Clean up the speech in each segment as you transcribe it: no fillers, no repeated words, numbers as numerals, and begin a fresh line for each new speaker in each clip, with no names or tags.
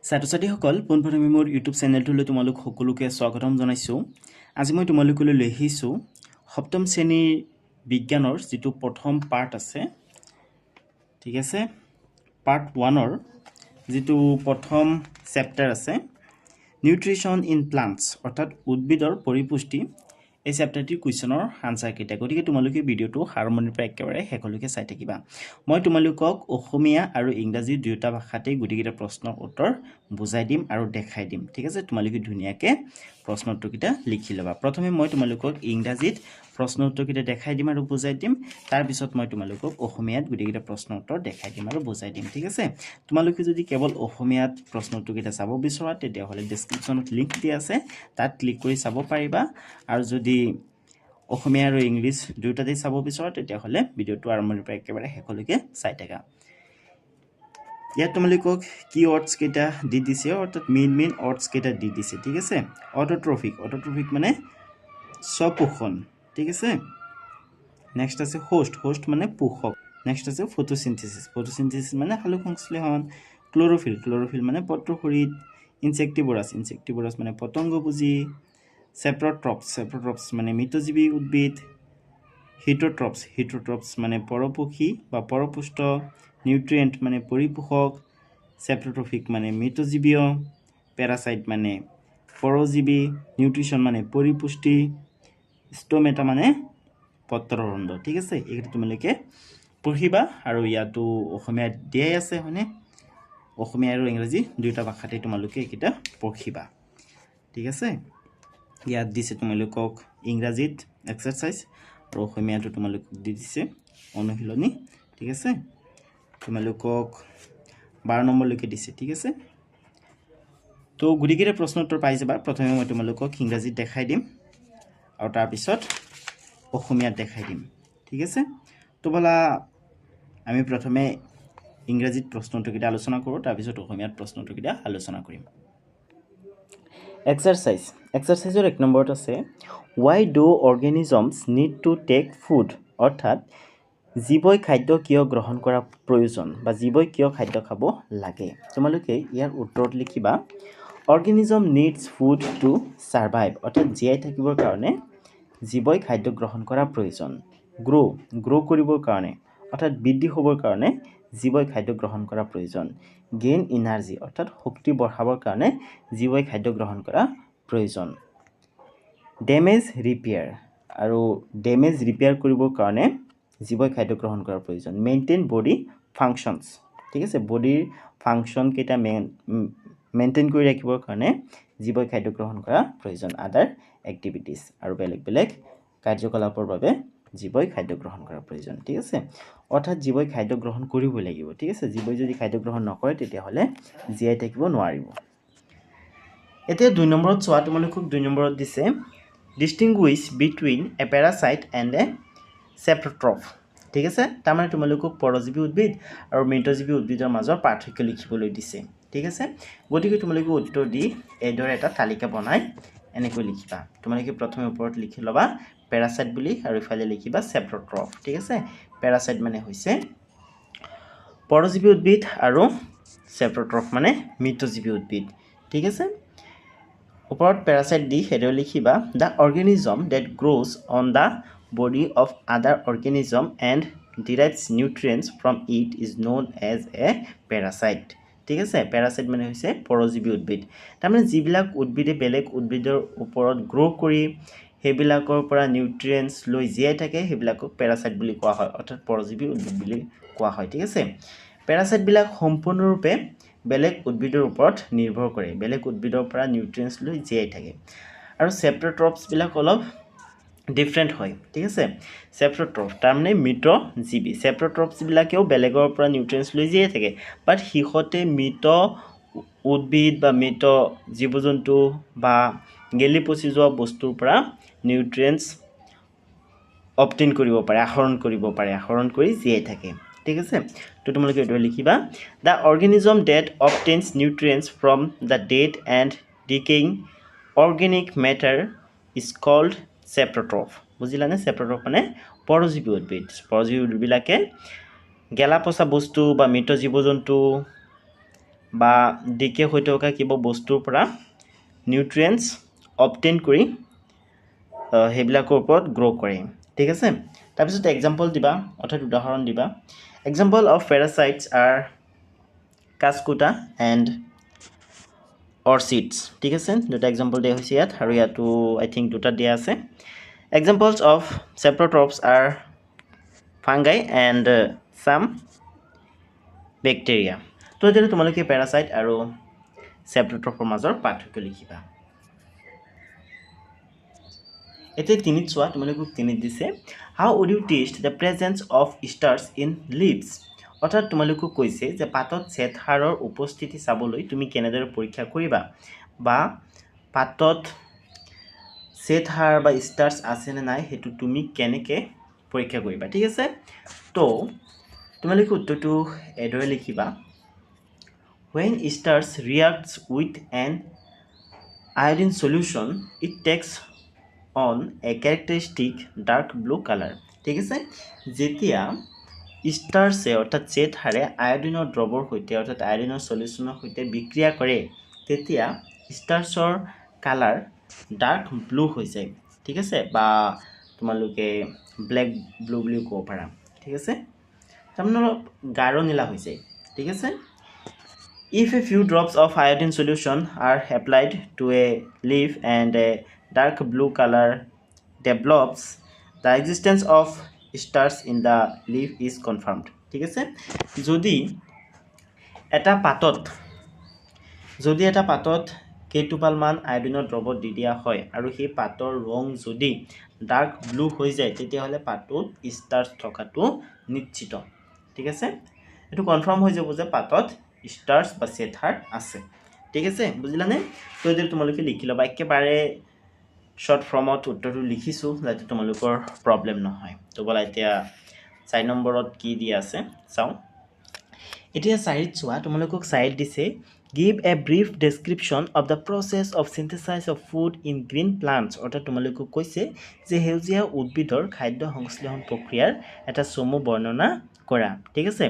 ছাত্ৰ-ছাত্ৰীসকল পোনপ্ৰথমে মোৰ ইউটিউব চেনেলটোলৈ তোমালোক সকলোকে স্বাগতম জনাইছোঁ। আজি মই তোমালোকলৈ লৈ আহিছোঁ সপ্তম শ্ৰেণীৰ বিজ্ঞানৰ যিটো প্ৰথম পাৰ্ট আছে, ঠিক আছে, পাৰ্ট 1ৰ যিটো প্ৰথম চেপ্টাৰ আছে নিউট্ৰিশ্যন ইন প্লান্টছ অৰ্থাৎ উদ্ভিদৰ পৰিপুষ্টি, এই চেপ্টাৰটিৰ কুৱেশ্যনৰ আনসাৰ কেইটা। গতিকে তোমালোকে ভিডিঅ'টো আৰম্ভণিৰ পৰা একেবাৰে শেষলৈকে চাই থাকিবা। মই তোমালোকক অসমীয়া আৰু ইংৰাজী দুয়োটা ভাষাতেই গোটেইকেইটা প্ৰশ্নৰ উত্তৰ বুজাই দিম আৰু দেখাই দিম, ঠিক আছে। তোমালোকে ধুনীয়াকৈ প্ৰশ্ন উত্তৰকেইটা লিখি ল'বা। প্ৰথমে মই তোমালোকক ইংৰাজীত প্ৰশ্ন উত্তৰকেইটা দেখাই দিম আৰু বুজাই দিম, তাৰপিছত মই তোমালোকক অসমীয়াত গোটেইকেইটা প্ৰশ্ন উত্তৰ দেখাই দিম আৰু বুজাই দিম, ঠিক আছে। তোমালোকে যদি কেৱল অসমীয়াত প্ৰশ্ন উত্তৰকেইটা চাব বিচৰা তেতিয়াহ'লে ডেছক্ৰিপশ্যনত লিংক দিয়া আছে, তাত ক্লিক কৰি চাব পাৰিবা। আৰু যদি অসমীয়া আৰু ইংলিছ দুয়োটাতেই চাব বিচৰা তেতিয়াহ'লে ভিডিঅ'টো আৰম্ভণিৰ পৰা একেবাৰে শেষলৈকে চাই থাকা। ইয়াত তোমালোকক কি ৱৰ্ডছ কেইটা দি দিছে, অৰ্থাৎ মেইন ৱৰ্ডছ কেইটা দি দিছে, ঠিক আছে। অট'ট্ৰফিক মানে স্বপোষণ, ঠিক আছে। নেক্সট আছে হোষ্ট মানে পোষক। নেক্সট আছে ফটোচিনথেচিছ মানে সালোকসংশ্লেষণ। ক্ল'ৰফিল মানে পত্ৰসৰিত। ইনচেক্টিভোৰাছ মানে পতংগভোজী। চেপ্ৰট্ৰপছ মানে মৃতজীৱী উদ্ভিদ। হিটোট্ৰপছ মানে পৰপক্ষী বা পৰপুষ্ট। নিউট্ৰিয়েণ্ট মানে পৰিপোষক। চেপ্ৰট্ৰফিক মানে মৃতজীৱীয়। পেৰাচাইট মানে পৰজীৱী। নিউট্ৰিশ্যন মানে পৰিপুষ্টি। ষ্টমেটা মানে পত্ৰৰন্ধ্ৰ, ঠিক আছে। এইকেইটা তোমালোকে পঢ়িবা আৰু ইয়াতো অসমীয়াত দিয়াই আছে, হয়নে? অসমীয়া আৰু ইংৰাজী দুয়োটা ভাষাতে তোমালোকে এইকেইটা পঢ়িবা, ঠিক আছে। ইয়াত দিছে তোমালোকক ইংৰাজীত এক্সাৰচাইজ আৰু অসমীয়াটো তোমালোকক দি দিছে অনুশীলনী, ঠিক আছে। তোমালোকক 12 নম্বৰলৈকে দিছে, ঠিক আছে। তো গোটেইকেইটা প্ৰশ্ন উত্তৰ পাই যাবা। প্ৰথমে মই তোমালোকক ইংৰাজীত দেখাই দিম আৰু তাৰপিছত অসমীয়াত দেখাই দিম, ঠিক আছে। তো ব'লা আমি প্ৰথমে ইংৰাজীত প্ৰশ্ন উত্তৰকেইটা আলোচনা কৰোঁ, তাৰপিছত অসমীয়াত প্ৰশ্ন উত্তৰকেইটা আলোচনা কৰিম। এক্সাৰচাইজৰ 1 নম্বৰত আছে why do organisms need to take food, অৰ্থাৎ জীৱই খাদ্য কিয় গ্ৰহণ কৰা প্ৰয়োজন বা জীৱই কিয় খাদ্য খাব লাগে। তোমালোকে ইয়াৰ উত্তৰত লিখিবা organism needs food to survive, অৰ্থাৎ জীয়াই থাকিবৰ কাৰণে জীৱই খাদ্য গ্ৰহণ কৰা প্ৰয়োজন। গ্ৰ' কৰিবৰ কাৰণে অৰ্থাৎ বৃদ্ধি হ'বৰ কাৰণে জীৱই খাদ্য গ্ৰহণ কৰা প্ৰয়োজন। গেইন এনাৰ্জি অৰ্থাৎ শক্তি বঢ়াবৰ কাৰণে জীৱই খাদ্য গ্ৰহণ কৰা প্ৰয়োজন। ডেমেজ ৰিপেয়াৰ কৰিবৰ কাৰণে জীৱই খাদ্য গ্ৰহণ কৰাৰ প্ৰয়োজন। মেইনটেইন বডি ফাংচনছ, ঠিক আছে। বডিৰ ফাংচনকেইটা মেইনটেইন কৰি ৰাখিবৰ কাৰণে জীৱই খাদ্য গ্ৰহণ কৰা প্ৰয়োজন। আদাৰ এক্টিভিটিছ আৰু বেলেগ কাৰ্যকলাপৰ বাবে জীৱই খাদ্য গ্ৰহণ কৰাৰ প্ৰয়োজন, ঠিক আছে। অৰ্থাৎ জীৱই খাদ্য গ্ৰহণ কৰিবই লাগিব, ঠিক আছে। জীৱই যদি খাদ্য গ্ৰহণ নকৰে তেতিয়াহ'লে জীয়াই থাকিব নোৱাৰিব। এতিয়া 2 নম্বৰত চোৱা, তোমালোকক 2 নম্বৰত দিছে distinguish between A parasite and এ চেপ্ৰট্ৰফ, ঠিক আছে। তাৰমানে তোমালোকক পৰজীৱী উদ্ভিদ আৰু মৃতজীৱী উদ্ভিদৰ মাজৰ পাৰ্থক্য লিখিবলৈ দিছে, ঠিক আছে। গতিকে তোমালোকে উত্তৰ দি এইদৰে এটা তালিকা বনাই এনেকৈ লিখিবা। তোমালোকে প্ৰথমে ওপৰত লিখি ল'বা পেৰাচাইট বুলি আৰু ইফালে লিখিবা চেপ্ৰট্ৰফ, ঠিক আছে। পেৰাচাইট মানে হৈছে পৰজীৱী উদ্ভিদ আৰু চেপ্ৰট্ৰফ মানে মৃতজীৱী উদ্ভিদ, ঠিক আছে। ওপৰত পেৰাচাইট দি সেইদৰে লিখিবা the organism that grows on the body of other organism and derives nutrients from it is known as a parasite, ঠিক আছে। পেৰাচাইট মানে হৈছে পৰজীৱী উদ্ভিদ। তাৰমানে যিবিলাক উদ্ভিদে বেলেগ উদ্ভিদৰ ওপৰত গ্ৰ' কৰি সেইবিলাকৰ পৰা নিউট্ৰিয়েণ্টছ লৈ জীয়াই থাকে সেইবিলাকক পেৰাচাইট বুলি কোৱা হয়, অৰ্থাৎ পৰজীৱী উদ্ভিদ বুলি কোৱা হয়, ঠিক আছে। পেৰাচাইটবিলাক সম্পূৰ্ণৰূপে বেলেগ উদ্ভিদৰ ওপৰত নিৰ্ভৰ কৰে, বেলেগ উদ্ভিদৰ পৰা নিউট্ৰিয়েণ্টছ লৈ জীয়াই থাকে। আৰু চেপ্ৰট্ৰপছবিলাক অলপ ডিফাৰেণ্ট হয়, ঠিক আছে। চেপ্ৰট্ৰফ তাৰমানে মৃতজীৱী। চেপ্ৰট্ৰপছবিলাকেও বেলেগৰ পৰা নিউট্ৰিয়েণ্টছ লৈ জীয়াই থাকে, বাট সিহঁতে মৃত উদ্ভিদ বা মৃত জীৱ জন্তু বা গেলি পচি যোৱা বস্তুৰ পৰা নিউট্ৰিয়েণ্টছ অবটেইন কৰিব পাৰে, আহৰণ কৰি জীয়াই থাকে, ঠিক আছে। তো তোমালোকে এইটো লিখিবা the organism that obtains nutrients from the dead and decaying organic matter is called saprotroph. বুজিলানে? চেপ্ৰট্ৰফ মানে পৰজীৱী উদ্ভিদ। পৰজীৱী উদ্ভিদবিলাকে গেলা পচা বস্তু বা মৃত জীৱ জন্তু বা ডিকে হৈ থকা কিবা বস্তুৰ পৰা নিউট্ৰিয়েণ্টছ অবটেইন কৰি সেইবিলাকৰ ওপৰত গ্ৰ' কৰে ঠিক আছে তাৰপিছত এক্সাম্পল দিবা অৰ্থাৎ উদাহৰণ দিবা এক্সাম্পল অফ পেৰাচাইটছ আৰ কাস্কুটা এণ্ড অৰ্চিডছ ঠিক আছে দুটা এক্সাম্পল দিয়া হৈছে ইয়াত আৰু ইয়াতো আই থিংক দুটা দিয়া আছে examples of saprotrophs are fungi and some bacteria তো এতিয়া তোমালোকে পেৰাচাইট আৰু চেপ্ৰট্ৰপৰ মাজৰ পাৰ্থক্য লিখিবা এতিয়া তিনিত চোৱা তোমালোকক তিনিত দিছে how would you test the presence of starch in leaves অৰ্থাৎ তোমালোকক কৈছে যে পাতত শ্বেতসাৰৰ উপস্থিতি চাবলৈ তুমি কেনেদৰে পৰীক্ষা কৰিবা বা পাতত শ্বেতসাৰ বা ষ্টাৰ্ছ আছে নে নাই সেইটো তুমি কেনেকৈ পৰীক্ষা কৰিবা ঠিক আছে তো তোমালোকে উত্তৰটো এদৰে লিখিবা when starch reacts with an iodine solution it takes on a characteristic dark blue color ঠিক আছে যেতিয়া ষ্টাৰ্ছে অৰ্থাৎ শ্বেতসাৰে আয়োডিনৰ দ্ৰৱৰ সৈতে অৰ্থাৎ আয়োডিনৰ সলিউশ্যনৰ সৈতে বিক্ৰিয়া কৰে তেতিয়া ষ্টাৰ্ছৰ কালাৰ ডাৰ্ক ব্লু হৈ যায় ঠিক আছে বা তোমালোকে ব্লেক ব্লু বুলি ক'ব পাৰা ঠিক আছে তাৰমানে অলপ গাঢ় নীলা হৈ যায় ঠিক আছে If a few drops of iodine solution are applied to a leaf and a dark blue color develops, the existence of starch in the leaf is confirmed. ঠিক আছে যদি এটা পাতত কেইটোপালমান আয়োডিনৰ দ্ৰৱ দি দিয়া হয় আৰু সেই পাতৰ ৰং যদি ডাৰ্ক ব্লু হৈ যায় তেতিয়াহ'লে পাতত ষ্টাৰ্চ থকাটো নিশ্চিত ঠিক আছে এইটো কনফাৰ্ম হৈ যাব যে পাতত ষ্টাৰ্চ বা শ্বেতসাৰ আছে ঠিক আছে বুজিলানে তো এতিয়া তোমালোকে লিখি ল'বা একেবাৰে শ্বৰ্ট ফৰ্মত উত্তৰটো লিখিছোঁ যাতে তোমালোকৰ প্ৰব্লেম নহয় তো বলা এতিয়া 4 নম্বৰত কি দিয়া আছে চাওঁ এতিয়া 4ত চোৱা তোমালোকক 4ত দিছে give a brief description of the process of synthesis of food in green plants অৰ্থাৎ তোমালোকক কৈছে যে সেউজীয়া উদ্ভিদৰ খাদ্য সংশ্লেষণ প্ৰক্ৰিয়াৰ এটা চমু বৰ্ণনা কৰা ঠিক আছে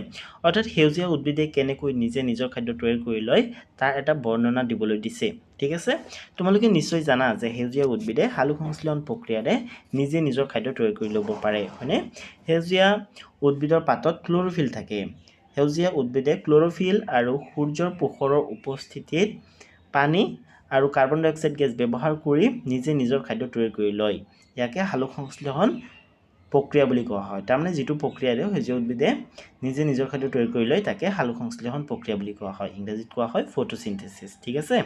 অৰ্থাৎ সেউজীয়া উদ্ভিদে কেনেকৈ নিজে নিজৰ খাদ্য তৈয়াৰ কৰি লয় তাৰ এটা বৰ্ণনা দিবলৈ দিছে ঠিক আছে তোমালোকে নিশ্চয় জানা যে সেউজীয়া উদ্ভিদে সালোক সংশ্লেষণ প্ৰক্ৰিয়াৰে নিজে নিজৰ খাদ্য তৈয়াৰ কৰি ল'ব পাৰে হয়নে সেউজীয়া উদ্ভিদৰ পাতত ক্লৰোফিল থাকে সেউজীয়া উদ্ভিদে ক্লৰোফিল আৰু সূৰ্যৰ পোহৰৰ উপস্থিতিত পানী আৰু কাৰ্বন ডাই অক্সাইড গেছ ব্যৱহাৰ কৰি নিজে নিজৰ খাদ্য তৈয়াৰ কৰি লয় ইয়াকে সালোক সংশ্লেষণ প্ৰক্ৰিয়া বুলি কোৱা হয় তাৰমানে যিটো প্ৰক্ৰিয়াৰে সেউজীয়া উদ্ভিদে নিজে নিজৰ খাদ্য তৈয়াৰ কৰি লয় তাকে সালোক সংশ্লেষণ প্ৰক্ৰিয়া বুলি কোৱা হয় ইংৰাজীত কোৱা হয় ফটোচিনথেসিস ঠিক আছে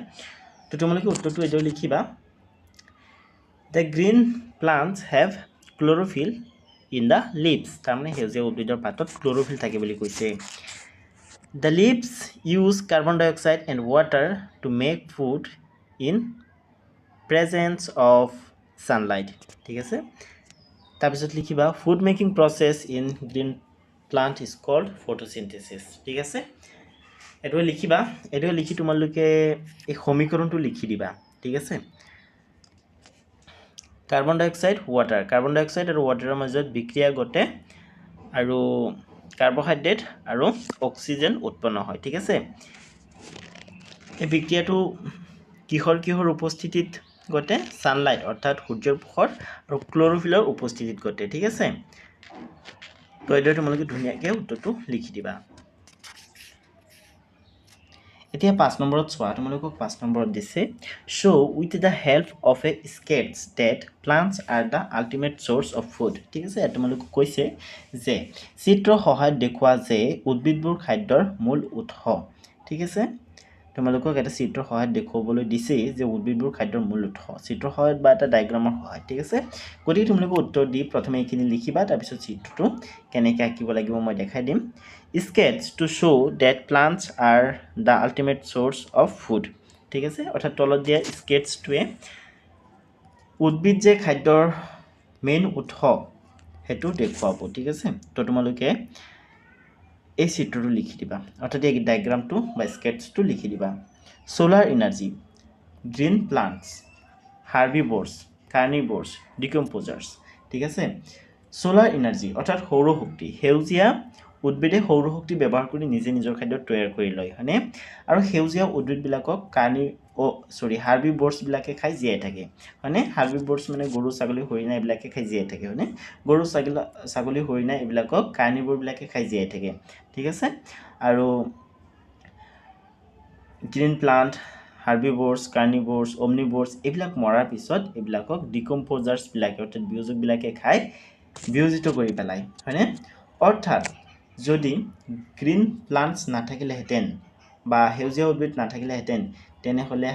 তো তোমালোকে উত্তৰটো এদৰে লিখিবা The green plants have chlorophyll in the leaves তাৰমানে সেউজীয়া উদ্ভিদৰ পাতত ক্লোৰোফিল থাকে বুলি কৈছে The leaves use carbon dioxide and water to make food in presence of sunlight ঠিক আছে তাৰপিছত লিখিবা food making process in green plant is called photosynthesis ঠিক আছে এদৰে লিখিবা এদৰে লিখি তোমালোকে এই সমীকৰণটো লিখি দিবা ঠিক আছে কাৰ্বন ডাই অক্সাইড আৰু ৱাটাৰৰ মাজত বিক্ৰিয়া ঘটে আৰু কাৰ্বহাইড্ৰেট আৰু অক্সিজেন উৎপন্ন হয় ঠিক আছে এই বিক্ৰিয়াটো কিহৰ উপস্থিতিত ঘটে সানলাইট অৰ্থাৎ সূৰ্যৰ পোহৰ আৰু ক্লৰোফিলৰ উপস্থিতিত ঘটে ঠিক আছে তো এইদৰে তোমালোকে ধুনীয়াকৈ উত্তৰটো লিখি দিবা এতিয়া 5 নম্বৰত চোৱা তোমালোকক 5 নম্বৰত দিছে show with the help of a sketch that plants are the ultimate source of food ঠিক আছে তোমালোকক কৈছে যে চিত্ৰ সহায়ত দেখুৱা যে উদ্ভিদবোৰ খাদ্যৰ মূল উৎস ঠিক আছে তোমালোকক এটা চিত্ৰ সহায়ত দেখুৱাবলৈ দিছে যে উদ্ভিদবোৰ খাদ্যৰ মূল উৎস চিত্ৰ সহায়ত বা এটা ডায়াগ্ৰামৰ সহায়ত ঠিক আছে গতিকে তোমালোকে উত্তৰ দি প্ৰথমে এইখিনি লিখিবা তাৰপিছত চিত্ৰটো কেনেকৈ আঁকিব লাগিব মই দেখাই দিম sketch to show that plants are the ultimate source of food ঠিক আছে অৰ্থাৎ তলত দিয়া স্কেটচটোৱে উদ্ভিদ যে খাদ্যৰ মেইন উৎস হেতু দেখুৱাব ঠিক আছে তো তোমালোকে এই চিত্ৰটো লিখি দিবা অৰ্থাৎ এই ডায়াগ্ৰামটো বা স্কেটচটো লিখি দিবা সোলাৰ এনাৰ্জি গ্ৰীন প্লান্টস হাৰ্বিভোৰছ কাৰ্নিভোৰছ ডিকম্পোজাৰ্ছ ঠিক আছে সোলাৰ এনাৰ্জি অৰ্থাৎ সৌৰ শক্তি সেউজীয়া উদ্ভিদে সৌৰশক্তি ব্যৱহাৰ কৰি নিজে নিজৰ খাদ্য তৈয়াৰ কৰি লয় হয়নে আৰু সেউজীয়া উদ্ভিদবিলাকক হাৰ্বিভোৰছবিলাকে খাই জীয়াই থাকে হয়নে হাৰ্বিভোৰছ মানে গৰু ছাগলী হৰিণা এইবিলাকে খাই জীয়াই থাকে হয়নে গৰু ছাগলী হৰিণা এইবিলাকক কাৰ্নিভোৰবিলাকে খাই জীয়াই থাকে ঠিক আছে আৰু গ্ৰীণ প্লান্ট হাৰ্বিভোৰছ কাৰ্নিভোৰছ অমনিভোৰছ এইবিলাক মৰাৰ পিছত এইবিলাকক ডিকম্প'জাৰ্ছবিলাকে অৰ্থাৎ বিয়োজকবিলাকে খাই বিয়োজিত কৰি পেলায় হয়নে অৰ্থাৎ যদি গ্ৰীণ প্লান্টছ নাথাকিলেহেঁতেন বা সেউজীয়া উদ্ভিদ নাথাকিলেহেঁতেন তেনেহ'লে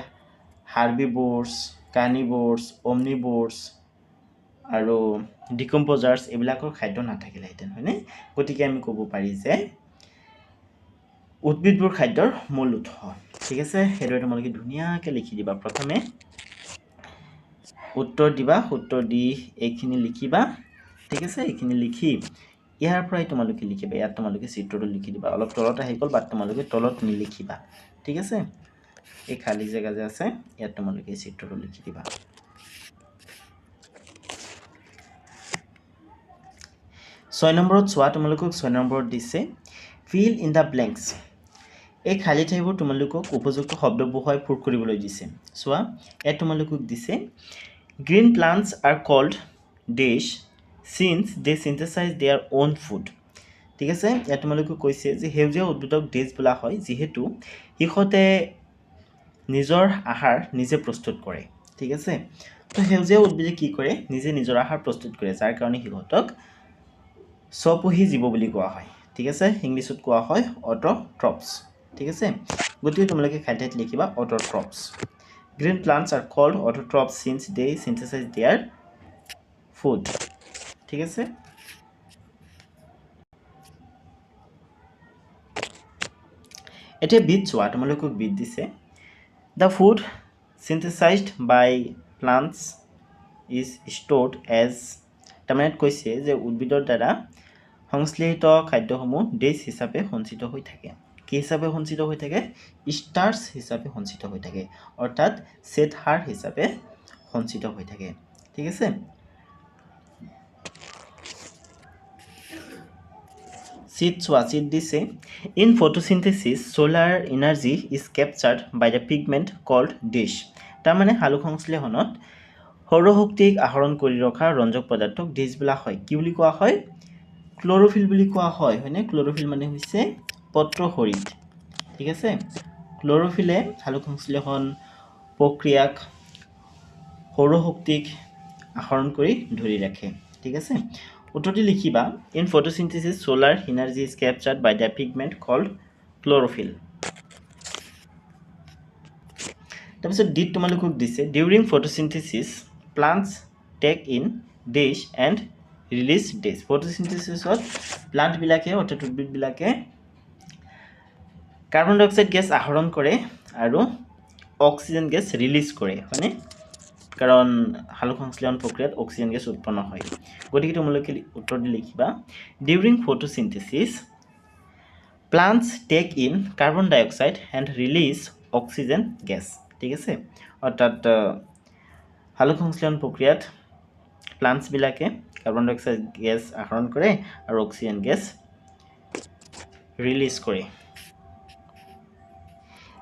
হাৰ্বিভোৰছ কাৰ্নিভোৰছ অমনিভোৰছ আৰু ডিকম্প'জাৰ্ছ এইবিলাকৰ খাদ্য নাথাকিলেহেঁতেন হয়নে গতিকে আমি ক'ব পাৰি যে উদ্ভিদবোৰ খাদ্যৰ মূল উৎস ঠিক আছে সেইদৰে তোমালোকে ধুনীয়াকৈ লিখি দিবা প্ৰথমে উত্তৰ দিবা উত্তৰ দি এইখিনি লিখিবা ঠিক আছে এইখিনি লিখি ইয়াৰ পৰাই তোমালোকে লিখিবা ইয়াত তোমালোকে চিত্ৰটো লিখি দিবা অলপ তলত আহি গ'ল বাট তোমালোকে তলত নিলিখিবা ঠিক আছে এই খালী জেগা যে আছে ইয়াত তোমালোকে চিত্ৰটো লিখি দিবা 6 নম্বৰত চোৱা তোমালোকক 6 নম্বৰত দিছে fill in the blanks এই খালী ঠাইবোৰ তোমালোকক উপযুক্ত শব্দ বহুৱাই পূৰ কৰিবলৈ দিছে চোৱা ইয়াত তোমালোকক দিছে green plants are called dash since they synthesize their own food ঠিক আছে ইয়াত তোমালোকক কৈছে যে সেউজীয়া উদ্ভিদক ডেজ বোলা হয় যিহেতু ইহঁতে নিজৰ আহাৰ নিজে প্ৰস্তুত কৰে ঠিক আছে তো সেউজীয়া উদ্ভিদে কি কৰে নিজে নিজৰ আহাৰ প্ৰস্তুত কৰে যাৰ কাৰণে ইহঁতক স্বপোষী জীৱ বুলি কোৱা হয় ঠিক আছে ইংলিছত কোৱা হয় অটোট্ৰপছ ঠিক আছে গতিকে তোমালোকে খাদ্যত লিখিবা অটোট্ৰপছ green plants are called autotrophs since they synthesize their food ঠিক আছে এতিয়া বিট চোৱা তোমালোকক বিট দিছে the food synthesized by plants is stored as তাৰমানে কৈছে যে উদ্ভিদৰ দ্বাৰা সংশ্লেষিত খাদ্যসমূহ ডেজ হিচাপে সঞ্চিত হৈ থাকে কি হিচাপে সঞ্চিত হৈ থাকে স্টাৰ্চ হিচাপে সঞ্চিত হৈ থাকে অৰ্থাৎ শ্বেতসাৰ হিচাপে সঞ্চিত হৈ থাকে ঠিক আছে চিট চোৱা চিট দিছে in photosynthesis solar energy is captured by the pigment called dash তাৰমানে সালোক সংশ্লেষণত সৌৰশক্তিক আহৰণ কৰি ৰখা ৰঞ্জক পদাৰ্থক ডেছ বোলা হয় কি বুলি কোৱা হয় ক্লোৰোফিল বুলি কোৱা হয় হয়নে ক্লোৰোফিল মানে হৈছে পত্ৰহৰিত ঠিক আছে ক্লোৰোফিলে সালোক সংশ্লেষণ প্ৰক্ৰিয়াক সৌৰশক্তিক আহৰণ কৰি ধৰি ৰাখে ঠিক আছে উত্তৰটি লিখিবা in photosynthesis solar energy is captured by the pigment called chlorophyll তাৰপিছত ডিট তোমালোকক দিছে during photosynthesis plants take in dash and release dash ফটোসিনথেসিছত প্লান্টবিলাকে অৰ্থাৎ উদ্ভিদবিলাকে কাৰ্বন ডাই অক্সাইড গেছ আহৰণ কৰে আৰু অক্সিজেন গেছ ৰিলিজ কৰে হয়নে কাৰণ সালোক সংশ্লেষণ প্ৰক্ৰিয়াত অক্সিজেন গেছ উৎপন্ন হয় গতিকে তোমালোকে উত্তৰ দি লিখিবা during photosynthesis plants take in carbon dioxide and release oxygen gas ঠিক আছে অৰ্থাৎ সালোক সংশ্লেষণ প্ৰক্ৰিয়াত প্লান্টছবিলাকে কাৰ্বন ডাই অক্সাইড গেছ আহৰণ কৰে আৰু অক্সিজেন গেছ ৰিলিজ কৰে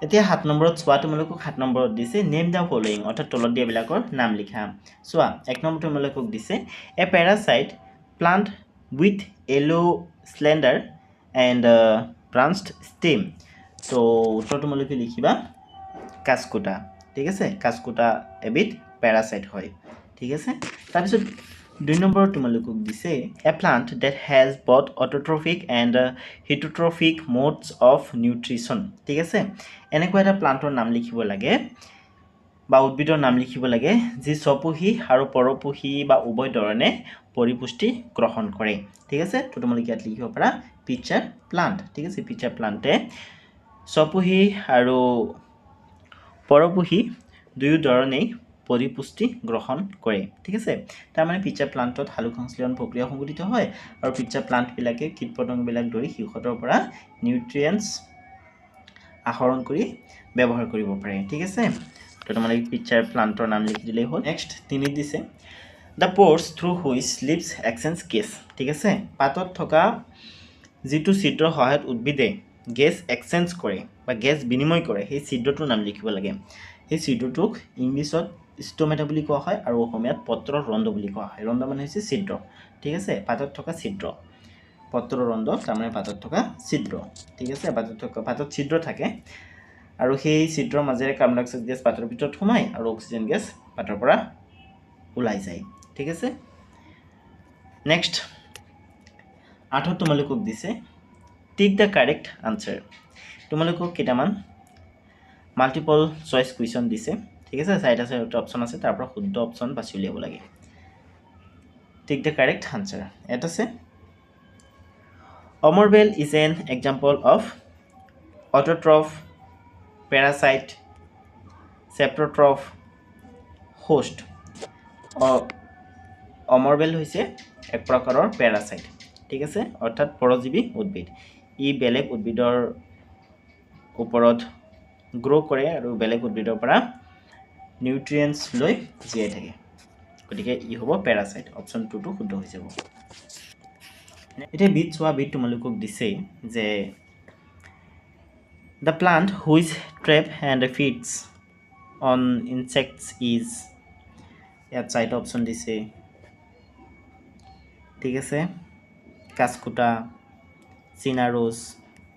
এতিয়া 7 নম্বৰত চোৱা তোমালোকক 7 নম্বৰত দিছে নেম দ্য ফলোইং অৰ্থাৎ তলত দিয়াবিলাকৰ নাম লিখা চোৱা 1 নম্বৰ তোমালোকক দিছে a parasite plant with yellow slender and branched stem তো উত্তৰ তোমালোকে লিখিবা কাস্কুটা ঠিক আছে কাস্কুটা এবিধ পেৰাসাইট হয় ঠিক আছে তাৰপিছত 2 নম্বৰত তোমালোকক দিছে এ plant that has both autotrophic and heterotrophic modes of nutrition ঠিক আছে এনেকুৱা এটা প্লান্টৰ নাম লিখিব লাগে বা উদ্ভিদৰ নাম লিখিব লাগে যি স্বপোষী আৰু পৰপোষী বা উভয় ধৰণে পৰিপুষ্টি গ্ৰহণ কৰে ঠিক আছে তো তোমালোকে ইয়াত লিখিব পাৰা পিচাৰ প্লান্ট ঠিক আছে পিচাৰ প্লান্টে স্বপোষী আৰু পৰপোষী দুয়ো ধৰণেই পৰিপুষ্টি গ্ৰহণ কৰে ঠিক আছে তাৰমানে পিচাৰ প্লান্টত সালোক সংশ্লেষণ প্ৰক্ৰিয়া সংঘটিত হয় আৰু পিচাৰ প্লান্টবিলাকে কীট পতংগবিলাক ধৰি সিহঁতৰ পৰা নিউট্ৰিয়েণ্টছ আহৰণ কৰি ব্যৱহাৰ কৰিব পাৰে ঠিক আছে তো তোমালোকে পিচাৰ প্লান্টৰ নাম লিখি দিলেই হ'ল নেক্সট 3 দিছে the প'ৰ্ছ through which leaves exchange gas ঠিক আছে পাতত থকা যিটো ছিদ্ৰৰ সহায়ত উদ্ভিদে গেছ এক্সচেঞ্জ কৰে বা গেছ বিনিময় কৰে সেই ছিদ্ৰটোৰ নাম লিখিব লাগে সেই ছিদ্ৰটোক ইংলিছত ষ্টমেটা বুলি কোৱা হয় আৰু অসমীয়াত পত্ৰৰ ৰন্ধ্ৰ বুলি কোৱা হয় ৰন্ধ্ৰ মানে হৈছে ছিদ্ৰ ঠিক আছে পাতত থকা ছিদ্ৰ পত্ৰৰ ৰন্ধ্ৰ তাৰমানে পাতত থকা ছিদ্ৰ ঠিক আছে পাতত ছিদ্ৰ থাকে আৰু সেই ছিদ্ৰৰ মাজেৰে কাৰ্বন ডাই অক্সাইড গেছ পাতৰ ভিতৰত সোমায় আৰু অক্সিজেন গেছ পাতৰ পৰা ওলাই যায় ঠিক আছে নেক্সট 8 তোমালোকক দিছে টিক দ্য কাৰেক্ট আনসাৰ তোমালোকক কেইটামান মাল্টিপল চইচ কুৱেশ্যন দিছে ঠিক আছে চাৰিটা অপশ্যন আছে তাৰ পৰা শুদ্ধ অপশ্যন বাছি উলিয়াব লাগে টিক দ্য কাৰেক্ট আনসাৰ এটা আছে amarbel is an example of autotroph parasite saprotroph host অমৰবেল হৈছে এক প্ৰকাৰৰ পেৰাসাইট ঠিক আছে অৰ্থাৎ পৰজীৱী উদ্ভিদ ই বেলেগ উদ্ভিদৰ ওপৰত গ্ৰো কৰে আৰু বেলেগ উদ্ভিদৰ পৰা নিউট্ৰিয়েন্টছ লৈ জীয়াই থাকে গতিকে ই হ'ব পেৰাসাইট অপশ্যন 2 টো শুদ্ধ হৈ যাব এতিয়া বিট চোৱা বিট তোমালোকক দিছে যে the plant which trap and feeds on insects is ইয়াত চাৰিটা অপশ্যন দিছে ঠিক আছে কাছকুটা চিনা ৰ'জ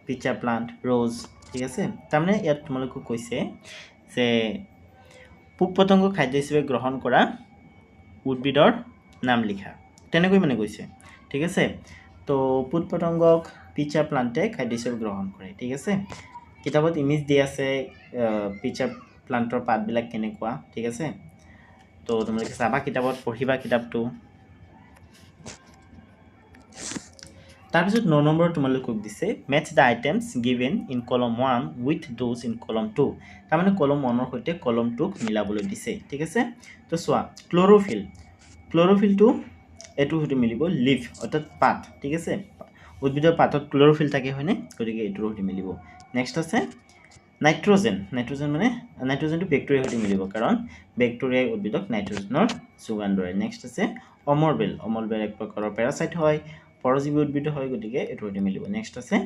পিচা প্লান্ট ৰ'জ ঠিক আছে তাৰমানে ইয়াত তোমালোকক কৈছে যে পোক পতংগ খাদ্য হিচাপে গ্ৰহণ কৰা উদ্ভিদৰ নাম লিখা তেনেকৈ মানে কৈছে ঠিক আছে তো পোক পতংগক পিচা প্লান্টে খাদ্য হিচাপে গ্ৰহণ কৰে ঠিক আছে কিতাপত ইমেজ দিয়া আছে পিচা প্লান্টৰ পাতবিলাক কেনেকুৱা ঠিক আছে তো তোমালোকে চাবা কিতাপত পঢ়িবা কিতাপটো তাৰপিছত 9 নম্বৰ তোমালোকক দিছে match the items given in কলম 1 উইথ দোজ ইন কলম 2 তাৰমানে কলম 1 ৰ সৈতে কলম 2 ক মিলাবলৈ দিছে ঠিক আছে তো চোৱা ক্লোৰোফিলটো এটো সৈতে মিলিব লিভ অৰ্থাৎ পাত ঠিক আছে উদ্ভিদৰ পাতত ক্লোৰোফিল থাকে হয়নে গতিকে এটোৰ সৈতে মিলিব নেক্সট আছে নাইট্ৰজেন মানে নাইট্ৰজেনটো বেক্টেৰিয়াৰ সৈতে মিলিব কাৰণ বেক্টেৰিয়াই উদ্ভিদক নাইট্ৰজেনৰ যোগান ধৰে নেক্সট আছে অমৰবেল এক প্ৰকাৰৰ পেৰাসাইট হয় পৰজীৱী উদ্ভিদ হয় গতিকে এটোৰ সৈতে মিলিব নেক্সট আছে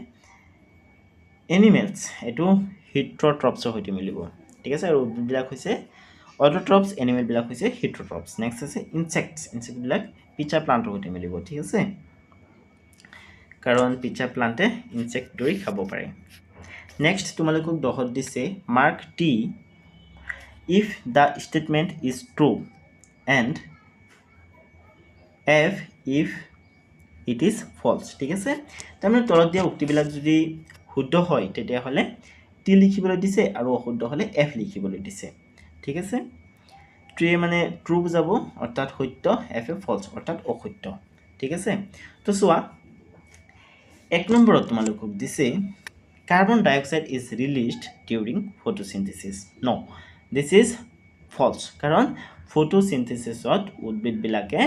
এনিমেলছ এটো হিট্ৰট্ৰপছৰ সৈতে মিলিব ঠিক আছে আৰু উদ্ভিদবিলাক হৈছে অটোট্ৰপছ এনিমেলবিলাক হৈছে হিট্ৰট্ৰপছ নেক্সট আছে ইনসেক্টবিলাক পিচা প্লান্টৰ সৈতে মিলিব ঠিক আছে কাৰণ পিচা প্লান্টে ইনসেক্ট ধৰি খাব পাৰে নেক্সট তোমালোকক 10 দিছে mark T if the statement is true and F if it is false ঠিক আছে তাৰমানে তলত দিয়া উক্তিবিলাক যদি শুদ্ধ হয় তেতিয়াহ'লে টি লিখিবলৈ দিছে আৰু অশুদ্ধ হ'লে এফ লিখিবলৈ দিছে ঠিক আছে ট্ৰি মানে ট্ৰু বুজাব অৰ্থাৎ সত্য এফ এ ফলছ অৰ্থাৎ অসত্য ঠিক আছে তো চোৱা 1 নম্বৰত তোমালোকক দিছে carbon dioxide is released during photosynthesis no this is false কাৰণ photosynthesisত উদ্ভিদ বিলাকে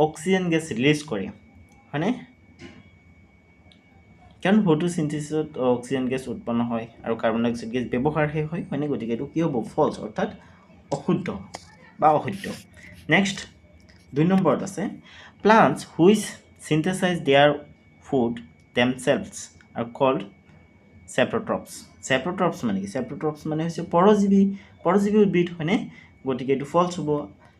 অক্সিজেন গেছ ৰিলিজ কৰে হয়নে কাৰণ ফটোসিনথেসিসত অক্সিজেন গেছ উৎপন্ন হয় আৰু কাৰ্বন ডাই অক্সাইড গেছ ব্যৱহাৰ হয় হয়নে গতিকে এটো কি হ'ব ফলছ অৰ্থাৎ অশুদ্ধ বা অসত্য নেক্সট 2 নম্বৰত আছে plants which synthesize their food themselves are called সেপ্টোট্ৰপছ মানে কি সেপ্টোট্ৰপছ মানে হৈছে পৰজীৱী উদ্ভিদ হয়নে গতিকে এটো ফলছ হ'ব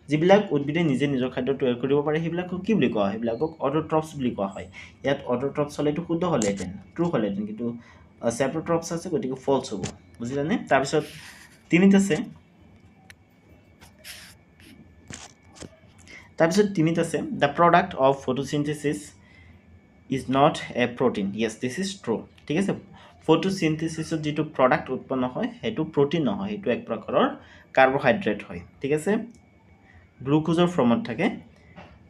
যিবিলাক উদ্ভিদে নিজে নিজৰ খাদ্য তৈয়াৰ কৰিব পাৰে সেইবিলাকক কি বুলি কোৱা হয় সেইবিলাকক অটোট্ৰপছ বুলি কোৱা হয় ইয়াত অটোট্ৰপছ হ'লে এটো শুদ্ধ হ'লেহেঁতেন ট্ৰু হ'লেহেঁতেন কিন্তু সেপ্টোট্ৰপছ আছে গতিকে ফলছ হ'ব বুজিলানে তাৰপিছত 3 আছে the product of photosynthesis is not a protein yes this is true ঠিক আছে ফটোসিনথেসিসত যেটো প্ৰডাক্ট উৎপন্ন হয় হেতু প্ৰোটিন নহয় হেতু এক প্ৰকাৰৰ কাৰ্বোহাইড্ৰেট হয় ঠিক আছে গ্লুকোজৰ ফৰ্মত থাকে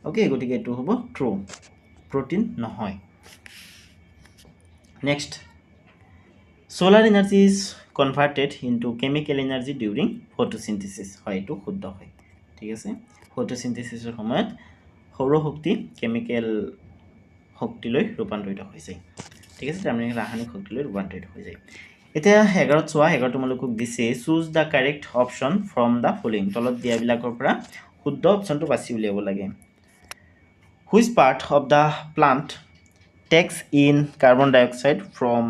ওকে গতিকে এটো হ'ব ট্ৰু প্ৰোটিন নহয় next solar energy is converted into chemical energy during photosynthesis হয় এটো শুদ্ধ হয় ঠিক আছে ফটোসিনথেসিসৰ সময়ত সৌৰ শক্তি কেমিক্যাল শক্তিলৈ ৰূপান্তৰিত হৈ যায় ঠিক আছে তাৰমানে ৰাসায়নিক শক্তিলৈ ৰূপান্তৰিত হৈ যায় এতিয়া 11 চোৱা 11 তোমালোকক দিছে choose da correct option from the following তলত দিয়া বিলাকৰ পৰা শুদ্ধ অপচনটো বাছি উলিয়াব লাগে which part of the plant takes in carbon dioxide from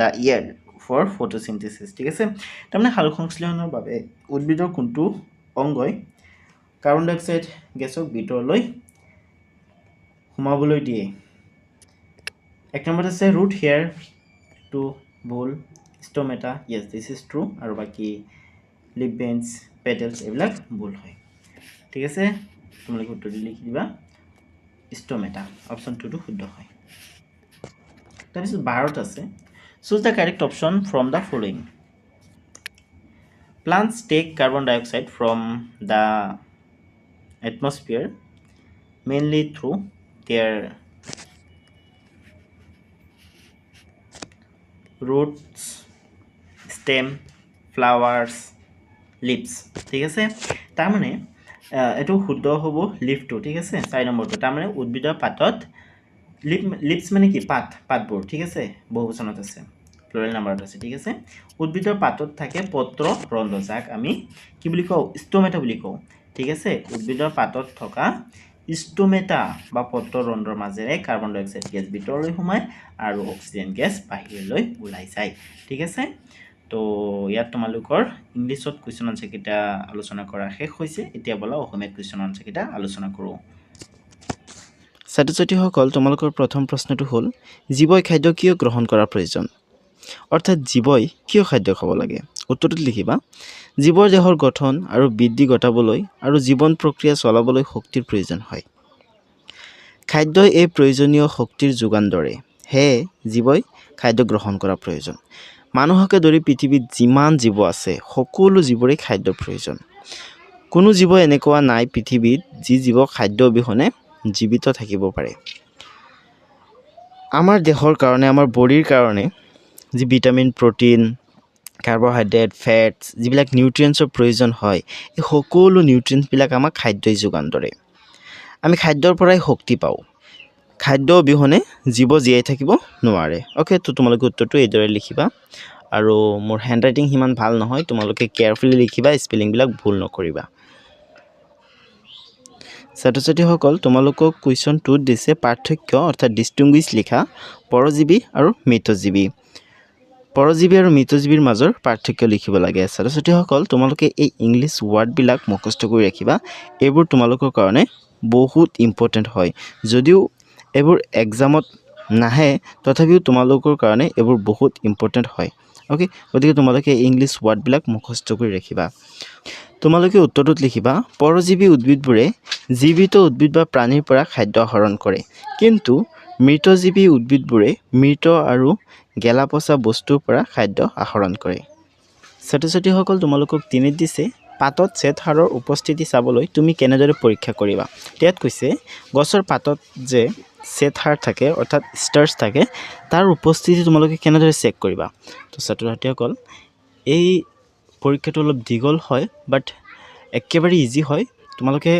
the air for photosynthesis ঠিক আছে তাৰমানে সালোক সংশ্লেষণৰ বাবে উদ্ভিদৰ কোনটো অংগই কাৰ্বন ডাই অক্সাইড গেছক ভিতৰলৈ সোমাবলৈ দিয়ে এক নম্বৰত আছে root hair to ভুল stomata yes this is true আৰু বাকি lip veins petals এইবিলাক ভুল হয় ঠিক আছে তোমালোকে উত্তৰটো লিখি দিবা stomata অপচন 2 টো শুদ্ধ হয় তাৰপিছত 12ত আছে choose the correct option from the following plants take carbon dioxide from the atmosphere mainly through their roots stem flowers leaves ঠিক আছে তাৰ মানে এটো শুদ্ধ হ'ব লিফ টু ঠিক আছে 4 নম্বৰটো তাৰ মানে উদ্ভিদৰ পাতত লিপস মানে কি পাতবোৰ ঠিক আছে বহুবচনত আছে প্লুৰাল নাম্বাৰত আছে ঠিক আছে উদ্ভিদৰ পাতত থাকে পত্ৰ ৰন্ধ্ৰ যাক আমি কি বুলি কওঁ ষ্টমেটা বুলি কওঁ ঠিক আছে উদ্ভিদৰ পাতত থকা ষ্টমেটা বা পত্ৰ ৰন্ধ্ৰৰ মাজেৰে কাৰ্বন ডাই অক্সাইড গেছ ভিতৰলৈ সোমায় আৰু অক্সিজেন গেছ বাহিৰলৈ ওলাই যায় ঠিক আছে তো ইয়াত তোমালোকৰ ইংলিছত কোৱেশ্চন আনসাৰ কিটা আলোচনা কৰা শেষ হৈছে এতিয়া বলা অসমীয়াত কোৱেশ্চন আনসাৰ কিটা আলোচনা কৰোঁ ছাত্ৰ-ছাত্ৰীসকল তোমালোকৰ প্ৰথম প্ৰশ্নটো হ'ল জীৱই খাদ্য কিয় গ্ৰহণ কৰাৰ প্ৰয়োজন অৰ্থাৎ জীৱই কিয় খাদ্য খাব লাগে উত্তৰটো লিখিবা জীৱৰ দেহৰ গঠন আৰু বৃদ্ধি ঘটাবলৈ আৰু জীৱন প্ৰক্ৰিয়া চলাবলৈ শক্তিৰ প্ৰয়োজন হয় খাদ্যই এই প্ৰয়োজনীয় শক্তিৰ যোগান ধৰে হে জীৱই খাদ্য গ্ৰহণ কৰা প্ৰয়োজন মানুহকে ধৰি পৃথিৱীত যিমান জীৱ আছে সকলো জীৱৰে খাদ্যৰ প্ৰয়োজন কোনো জীৱ এনেকুৱা নাই পৃথিৱীত যি জীৱ খাদ্য অবিহনে জীৱিত থাকিব পাৰে আমাৰ দেহৰ কাৰণে আমাৰ বডিৰ কাৰণে যি ভিটামিন প্ৰটিন কাৰ্বহাইড্ৰেট ফেটছ যিবিলাক নিউট্ৰিয়েন্টছৰ প্ৰয়োজন হয় এই সকলো নিউট্ৰিয়েন্টছবিলাক আমাক খাদ্যই যোগান ধৰে আমি খাদ্যৰ পৰাই শক্তি পাওঁ খাদ্য অবিহনে জীৱ জীয়াই থাকিব নোৱাৰে ওকে তো তোমালোকে উত্তৰটো এইদৰে লিখিবা আৰু মোৰ হেণ্ডৰাইটিং সিমান ভাল নহয় তোমালোকে কেয়াৰফুলি লিখিবা স্পেলিংবিলাক ভুল নকৰিবা ছাত্ৰ-ছাত্ৰীসকল তোমালোকক কুৱেশ্যন 2 দিছে পাৰ্থক্য অৰ্থাৎ ডিষ্টিংগুইশ লিখা পৰজীৱী আৰু মৃতজীৱী পৰজীৱী আৰু মৃতজীৱীৰ মাজৰ পাৰ্থক্য লিখিব লাগে ছাত্ৰ-ছাত্ৰীসকল তোমালোকে এই ইংলিছ ৱৰ্ডবিলাক মুখস্থ কৰি ৰাখিবা এইবোৰ তোমালোকৰ কাৰণে বহুত ইম্পৰ্টেণ্ট হয় যদিও এইবোৰ এক্সামত নাহে তথাপিও তোমালোকৰ কাৰণে এইবোৰ বহুত ইম্পৰ্টেণ্ট হয় ওকে গতিকে তোমালোকে ইংলিছ ৱৰ্ডবিলাক মুখস্থ কৰি ৰাখিবা তোমালোকে উত্তৰটোত লিখিবা পৰজীৱী উদ্ভিদবোৰে জীৱিত উদ্ভিদ বা প্ৰাণীৰ পৰা খাদ্য আহৰণ কৰে কিন্তু মৃতজীৱী উদ্ভিদবোৰে মৃত আৰু গেলাপচা বস্তুৰ পৰা খাদ্য আহৰণ কৰে ছাত্ৰ-ছাত্ৰীসকল তোমালোকক 3 দিছে পাতত শ্বেতসাৰৰ উপস্থিতি চাবলৈ তুমি কেনেদৰে পৰীক্ষা কৰিবা ইয়াত কৈছে গছৰ পাতত যে শ্বেতসাৰ থাকে অৰ্থাৎ ষ্টাৰ্চ থাকে তাৰ উপস্থিতি তোমালোকে কেনেদৰে চেক কৰিবা তো ছাত্ৰ-ছাত্ৰীসকল এই পৰীক্ষাটো অলপ দীঘল হয় বাট একেবাৰে ইজি হয় তোমালোকে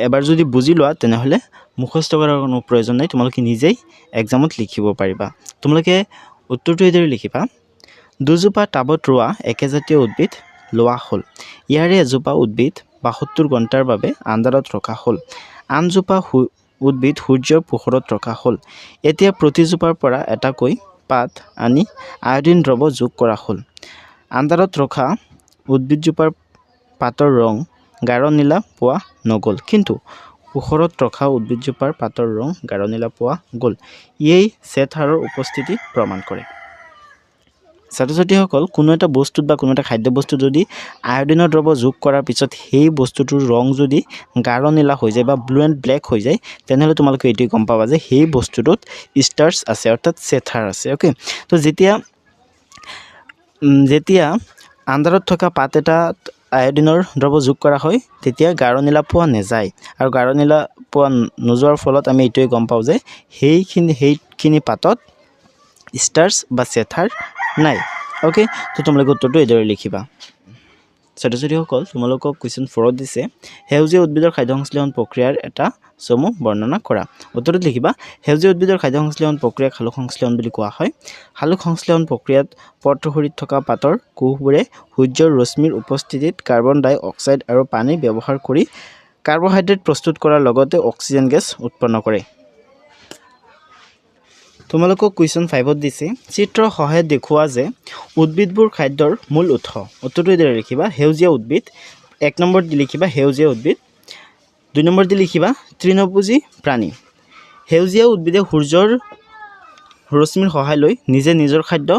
এবাৰ যদি বুজি লোৱা তেনেহলে মুখস্থ কৰাৰ কোনো প্ৰয়োজন নাই তোমালোকে নিজেই এক্সামত লিখিব পাৰিবা তোমালোকে উত্তৰটো এইদৰে লিখিবা দুজোপা টাবত ৰোৱা একেজাতীয় উদ্ভিদ লোৱা হ'ল ইয়াৰে এজোপা উদ্ভিদ 72 ঘণ্টাৰ বাবে আন্ধাৰত ৰখা হ'ল আনজোপা উদ্ভিদ সূৰ্যৰ পোহৰত ৰখা হ'ল এতিয়া প্ৰতিজোপাৰ পৰা এটাকৈ পাত আনি আয়োডিন দ্ৰৱ যোগ কৰা হ'ল আন্ধাৰত ৰখা উদ্ভিদজোপাৰ পাতৰ ৰং গাঢ় নীলা পোৱা নগ'ল কিন্তু পোহৰত ৰখা উদ্ভিদজোপাৰ পাতৰ ৰং গাঢ় নীলা পোৱা গ'ল এই শ্বেতসাৰৰ উপস্থিতি প্ৰমাণ কৰে ছাত্ৰ-ছাত্ৰীসকল কোনো এটা বস্তুত বা কোনো এটা খাদ্য বস্তু যদি আয়োডিনৰ দ্ৰৱ যোগ কৰাৰ পিছত সেই বস্তুটোৰ ৰং যদি গাঢ় নীলা হৈ যায় বা ব্লু এণ্ড ব্লেক হৈ যায় তেনেহ'লে তোমালোকে এইটোৱে গম পাবা যে সেই বস্তুটোত ষ্টাৰ্চ আছে অৰ্থাৎ শ্বেতসাৰ আছে ওকে তো যেতিয়া আন্ধাৰত থকা পাত এটাত আয়োডিনৰ দ্ৰৱ যোগ কৰা হয় তেতিয়া গাঢ় নীলা পোৱা নাযায় আৰু গাঢ় নীলা পোৱা নোযোৱাৰ ফলত আমি এইটোৱে গম পাওঁ যে সেইখিনি পাতত ষ্টাৰ্চ বা শ্বেতসাৰ নাই ওকে তো তোমালোকে উত্তৰটো এইদৰে লিখিবা ছাত্ৰ-ছাত্ৰীসকল তোমালোকক কুৱেশ্যন 4 দিছে সেউজীয়া উদ্ভিদৰ খাদ্য সংশ্লেষণ প্ৰক্ৰিয়াৰ এটা সমূহ বৰ্ণনা কৰা উত্তৰটোত লিখিবা সেউজীয়া উদ্ভিদৰ খাদ্য সংশ্লেষণ প্ৰক্ৰিয়াক সালোক সংশ্লেষণ বুলি কোৱা হয় সালোক সংশ্লেষণ প্ৰক্ৰিয়াত পত্ৰশৰীৰত থকা পাতৰ কোষবোৰে সূৰ্যৰ ৰশ্মিৰ উপস্থিতিত কাৰ্বন ডাই অক্সাইড আৰু পানী ব্যৱহাৰ কৰি কাৰ্বহাইড্ৰেট প্ৰস্তুত কৰাৰ লগতে অক্সিজেন গেছ উৎপন্ন কৰে তোমালোকক কুৱেশ্যন 5ত দিছে চিত্ৰৰ সহায়ত দেখুওৱা যে উদ্ভিদবোৰ খাদ্যৰ মূল উৎস উত্তৰটো এদৰে লিখিবা সেউজীয়া উদ্ভিদ 1 নম্বৰ দি লিখিবা সেউজীয়া উদ্ভিদ 2 নম্বৰ দি লিখিবা তৃণভোজী প্ৰাণী সেউজীয়া উদ্ভিদে সূৰ্যৰ ৰশ্মিৰ সহায় লৈ নিজে নিজৰ খাদ্য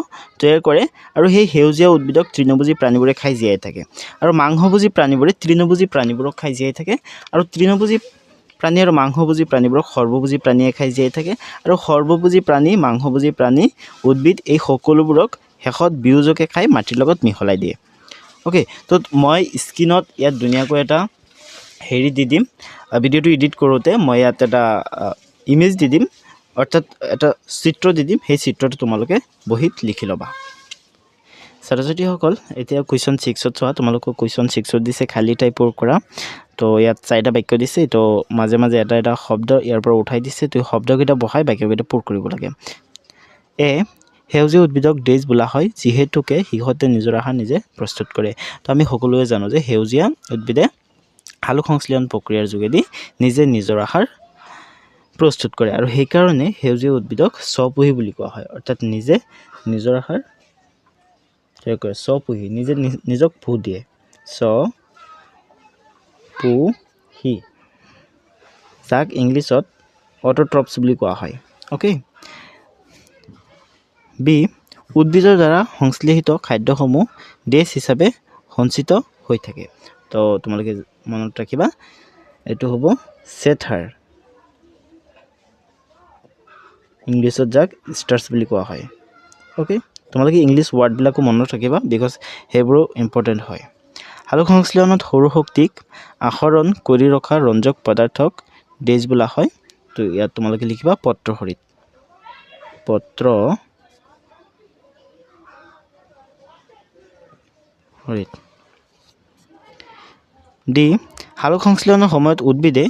তৈয়াৰ কৰে আৰু সেই সেউজীয়া উদ্ভিদক তৃণভোজী প্ৰাণীবোৰে খাই জীয়াই থাকে আৰু মাংসভোজী প্ৰাণীবোৰে তৃণভোজী প্ৰাণীবোৰক খাই জীয়াই থাকে আৰু তৃণভোজী প্ৰাণী আৰু মাংসভোজী প্ৰাণীবোৰক সৰ্বভোজী প্ৰাণীয়ে খাই জীয়াই থাকে আৰু সৰ্বভোজী প্ৰাণী মাংসভোজী প্ৰাণী উদ্ভিদ এই সকলোবোৰক শেষত বিয়োজকে খাই মাটিৰ লগত মিহলাই দিয়ে ওকে তো মই স্ক্ৰীনত ইয়াত ধুনীয়াকৈ এটা হেৰি দি দিম ভিডিঅ'টো এডিট কৰোঁতে মই ইয়াত এটা ইমেজ দি দিম অৰ্থাৎ এটা চিত্ৰ দি দিম সেই চিত্ৰটো তোমালোকে বহিত লিখি ল'বা ছাত্ৰ-ছাত্ৰীসকল এতিয়া কুৱেশ্যন 6ত চোৱা তোমালোকক কুৱেশ্যন 6ত দিছে খালী টাইপৰ কৰা তো ইয়াত 4টা বাক্য দিছে তো মাজে মাজে এটা এটা শব্দ ইয়াৰ পৰা উঠাই দিছে তো শব্দকেইটা বহাই বাক্যকেইটা পূৰ কৰিব লাগে সেউজীয়া উদ্ভিদক ডেজ বোলা হয় যিহেতুকে সিহঁতে নিজৰ আহাৰ নিজে প্ৰস্তুত কৰে তো আমি সকলোৱে জানো যে সেউজীয়া উদ্ভিদে সালোক সংশ্লেষণ প্ৰক্ৰিয়াৰ যোগেদি নিজে নিজৰ আহাৰ প্ৰস্তুত কৰে আৰু সেইকাৰণে সেউজীয়া উদ্ভিদক স্বপোহী বুলি কোৱা হয় অৰ্থাৎ নিজে নিজৰ আহাৰ তৈয়াৰ কৰে স্বপোহী নিজে নিজক পোহ দিয়ে স্বপোহী যাক ইংলিছত অটোট্ৰপছ বুলি কোৱা হয় অ'কে বি উদ্ভিদৰ দ্বাৰা সংশ্লেষিত খাদ্যসমূহ ডেছ হিচাপে সঞ্চিত হৈ থাকে তো তোমালোকে মনত ৰাখিবা এইটো হ'ব চেথাৰ ইংলিছত যাক ষ্টাৰ্ছ বুলি কোৱা হয় ওকে তোমালোকে ইংলিছ ৱাৰ্ডবিলাকো মনত ৰাখিবা বিকজ সেইবোৰো ইম্পৰ্টেণ্ট হয় সালোক সংশ্লেষণত সৌৰ শক্তিক আহৰণ কৰি ৰখা ৰঞ্জক পদাৰ্থক ডেজ বোলা হয় তো ইয়াত তোমালোকে লিখিবা পত্ৰহৰিত ডি সালোক সংশ্লেষণৰ সময়ত উদ্ভিদে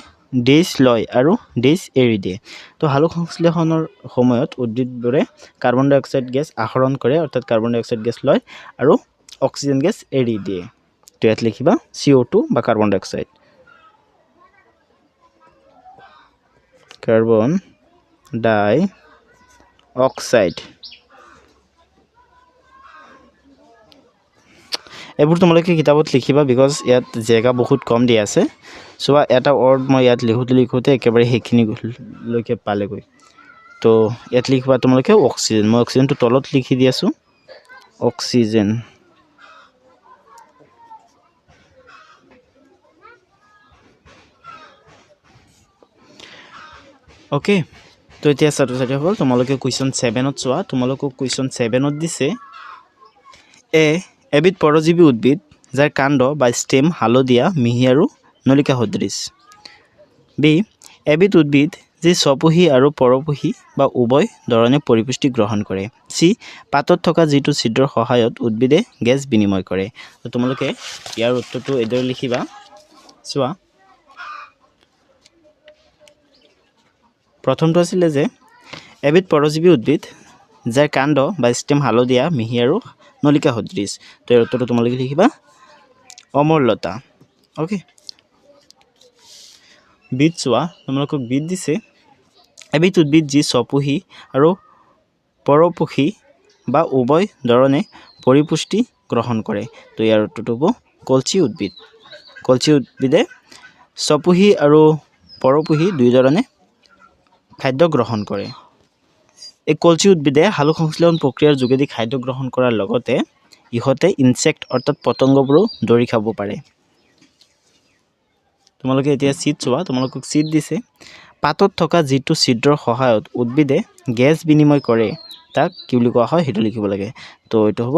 ডেজ লয় আৰু ডেজ এৰি দিয়ে তো সালোক সংশ্লেষণৰ সময়ত উদ্ভিদবোৰে কাৰ্বন ডাই অক্সাইড গেছ আহৰণ কৰে অৰ্থাৎ কাৰ্বন ডাই অক্সাইড গেছ লয় আৰু অক্সিজেন গেছ এৰি দিয়ে তো ইয়াত লিখিবা CO2 বা কাৰ্বন ডাই অক্সাইড কাৰ্বন ডাই অক্সাইড এইবোৰ তোমালোকে কিতাপত লিখিবা বিকজ ইয়াত জেগা বহুত কম দিয়া আছে চোৱা এটা ৱৰ্ড মই ইয়াত লিখোঁতে একেবাৰে সেইখিনিলৈকে পালেগৈ তো ইয়াত লিখিবা তোমালোকে অক্সিজেন মই অক্সিজেনটো তলত লিখি দি আছোঁ অক্সিজেন অ'কে তো এতিয়া ছাত্ৰ-ছাত্ৰীসকল তোমালোকে কুৱেশ্যন 7ত চোৱা তোমালোকক কুৱেশ্যন 7ত দিছে এবিধ পৰজীৱী উদ্ভিদ যাৰ কাণ্ড বা ষ্টেম হালধীয়া মিহি আৰু নলিকা সদৃশ বি এবিধ উদ্ভিদ যি স্বপোহী আৰু পৰপোহী বা উভয় ধৰণে পৰিপুষ্টি গ্ৰহণ কৰে চি পাতত থকা যিটো ছিদ্ৰৰ সহায়ত উদ্ভিদে গেছ বিনিময় কৰে তো তোমালোকে ইয়াৰ উত্তৰটো এইদৰে লিখিবা চোৱা প্ৰথমটো আছিলে যে এবিধ পৰজীৱী উদ্ভিদ যাৰ কাণ্ড বা ষ্টেম হালধীয়া মিহি আৰু নলিকা সদৃশ তো ইয়াৰ উত্তৰটো তোমালোকে লিখিবা অমৰলতা অ'কে বিট চোৱা তোমালোকক বিট দিছে এবিধ উদ্ভিদ যি স্বপোহী আৰু পৰপোষী বা উভয় ধৰণে পৰিপুষ্টি গ্ৰহণ কৰে তো ইয়াৰ উত্তৰটো হ'ব কলচি উদ্ভিদ কলচি উদ্ভিদে স্বপোহী আৰু পৰপোষী দুই ধৰণে খাদ্য গ্ৰহণ কৰে এই কলচি উদ্ভিদে সালোক সংশ্লেষণ প্ৰক্ৰিয়াৰ যোগেদি খাদ্য গ্ৰহণ কৰাৰ লগতে ইহঁতে ইনচেক্ট অৰ্থাৎ পতংগবোৰো ধৰি খাব পাৰে তোমালোকে এতিয়া চিট চোৱা তোমালোকক চিট দিছে পাতত থকা যিটো ছিদ্ৰৰ সহায়ত উদ্ভিদে গেছ বিনিময় কৰে তাক কি বুলি কোৱা হয় সেইটো লিখিব লাগে তো এইটো হ'ব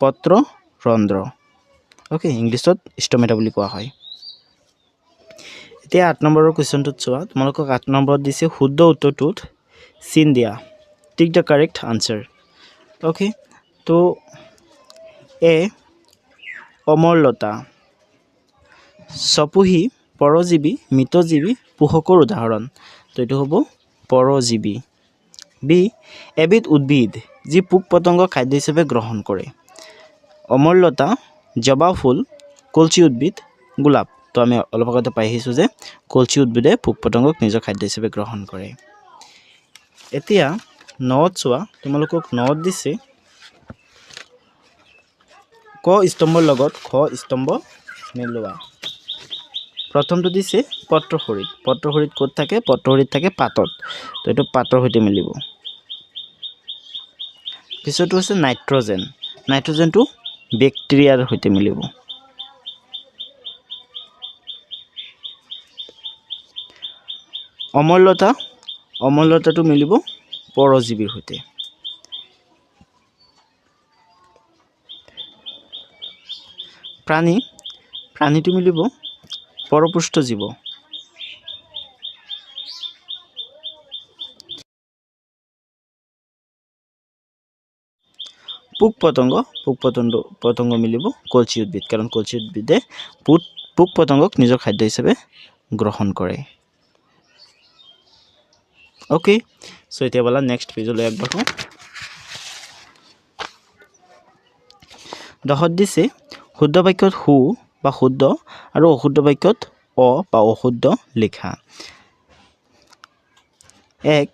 পত্ৰৰন্ধ্ৰ অ'কে ইংলিছত ষ্টমেটা বুলি কোৱা হয় এতিয়া 8 নম্বৰৰ কুৱেশ্যনটোত চোৱা তোমালোকক 8 নম্বৰত দিছে শুদ্ধ উত্তৰটোত চিন দিয়া টিক দ্য কাৰেক্ট আনচাৰ অ'কে তো অমৰলতা স্বপোহী পৰজীৱী মৃতজীৱী পোষকৰ উদাহৰণ তো এইটো হ'ব পৰজীৱী বি এবিধ উদ্ভিদ যি পোক পতংগ খাদ্য হিচাপে গ্ৰহণ কৰে অমৰলতা জবা ফুল কলচি উদ্ভিদ গোলাপ তো আমি অলপ আগতে পাই আহিছোঁ যে কলচি উদ্ভিদে পোক পতংগক নিজৰ খাদ্য হিচাপে গ্ৰহণ কৰে এতিয়া নত চোৱা তোমালোকক নত দিছে ক স্তম্ভৰ লগত খ স্তম্ভ মিলোৱা প্ৰথমটো দিছে পত্ৰসৰিত পত্ৰসৰিত ক'ত থাকে পত্ৰসৰিত থাকে পাতত তো এইটো পাতৰ সৈতে মিলিব পিছতো আছে নাইট্ৰজেন নাইট্ৰজেনটো বেক্টেৰিয়াৰ সৈতে মিলিব অমল্যতা অমল্যতাটো মিলিব পৰজীৱীৰ সৈতে প্ৰাণীটো মিলিব পৰপুষ্ট জীৱ পোক পতংগ মিলিব কলচি উদ্ভিদ কাৰণ কলচি উদ্ভিদে পোক পতংগক নিজৰ খাদ্য হিচাপে গ্ৰহণ কৰে ওকে সো এতিয়া বলা নেক্সট পেজলৈ আগবাঢ়ো 10 দিছে শুদ্ধ বাক্যত হু বা শুদ্ধ আৰু অশুদ্ধ বাক্যত অ বা অশুদ্ধ লিখা 1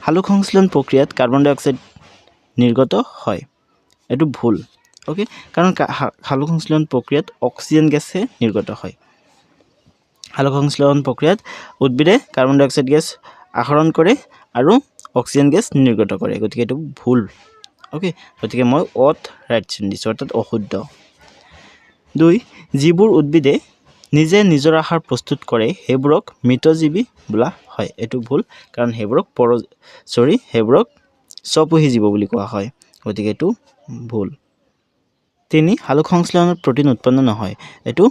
হালুক সংশ্লেষণ প্ৰক্ৰিয়াত কাৰ্বন ডাই অক্সাইড নিৰ্গত হয় এটো ভুল ওকে কাৰণ হালুক সংশ্লেষণ প্ৰক্ৰিয়াত অক্সিজেন গেছে নিৰ্গত হয় হালুক সংশ্লেষণ প্ৰক্ৰিয়াত উদ্ভিদে কাৰ্বন ডাই অক্সাইড গেছ আহৰণ কৰে আৰু অক্সিজেন গেছ নিৰ্গত কৰে গতিকে এটো ভুল ওকে গতিকে মই অত ৰাইট চিন দিছো অৰ্থাৎ অশুদ্ধ 2 যিবোৰ উদ্ভিদে নিজে নিজৰ আহাৰ প্ৰস্তুত কৰে হেবোৰক মৃতজীৱী বোলা হয় এটো ভুল কাৰণ হেবোৰক হেবোৰক স্বপোষী জীৱ বুলি কোৱা হয় গতিকে এটো ভুল 3 হালুক সংশ্লেষণত প্ৰটিন উৎপন্ন নহয় এটো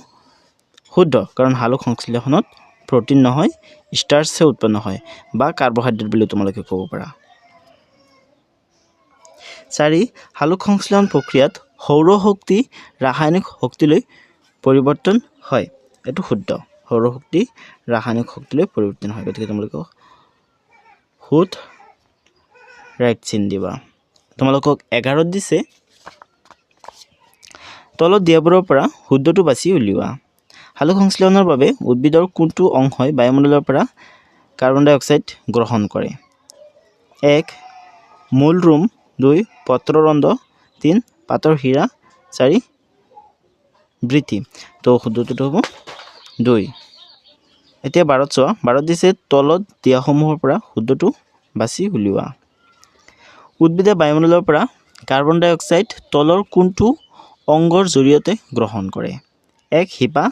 শুদ্ধ কাৰণ হালুক সংশ্লেষণত প্ৰটিন নহয় স্টাৰ্চে উৎপন্ন হয় বা কাৰ্বহাইড্ৰেট বুলি তোমালোকে ক'ব পাৰা 4 হালুক সংশ্লেষণ প্ৰক্ৰিয়াত সৌৰ শক্তি ৰাসায়নিক শক্তিলৈ পৰিৱৰ্তন হয় এটো শুদ্ধ সৌৰ শক্তি ৰাসায়নিক শক্তিলৈ পৰিৱৰ্তন হয় গতিকে তোমালোকক শুদ্ধ ৰাইট চিন দিবা তোমালোকক 11 দিছে তলত দিয়াবোৰৰ পৰা শুদ্ধটো বাছি উলিওৱা হালুক সংশ্লেষণৰ বাবে উদ্ভিদৰ কোনটো অংশই বায়ুমণ্ডলৰ পৰা কাৰ্বন ডাই অক্সাইড গ্ৰহণ কৰে 1 মূল ৰুম 2 পত্ৰৰন্ধ্ৰ 3 পাতৰ হীৰা 4 বৃতি তো শুদ্ধটো হ'ব 2 এতিয়া 12 চোৱা 12 দিছে তলত দিয়াসমূহৰ পৰা শুদ্ধটো বাছি উলিওৱা উদ্ভিদে বায়ুমণ্ডলৰ পৰা কাৰ্বন ডাই অক্সাইড তলৰ কোনটো অংগৰ জৰিয়তে গ্ৰহণ কৰে 1 হিপা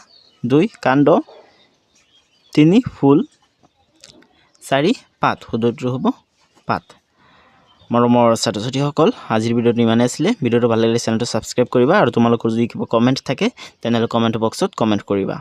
2 কাণ্ড 3 ফুল 4 পাত শুদ্ধটো হ'ব পাত মৰমৰ ছাত্ৰ ছাত্ৰীসকল আজিৰ ভিডিঅ'টো ইমানে আছিলে ভিডিঅ'টো ভাল লাগিলে চেনেলটো সাবস্ক্ৰাইব কৰিবা আৰু তোমালোকৰ যদি কিবা কমেন্ট থাকে তেনেহলে কমেন্ট বক্সত কমেন্ট কৰিবা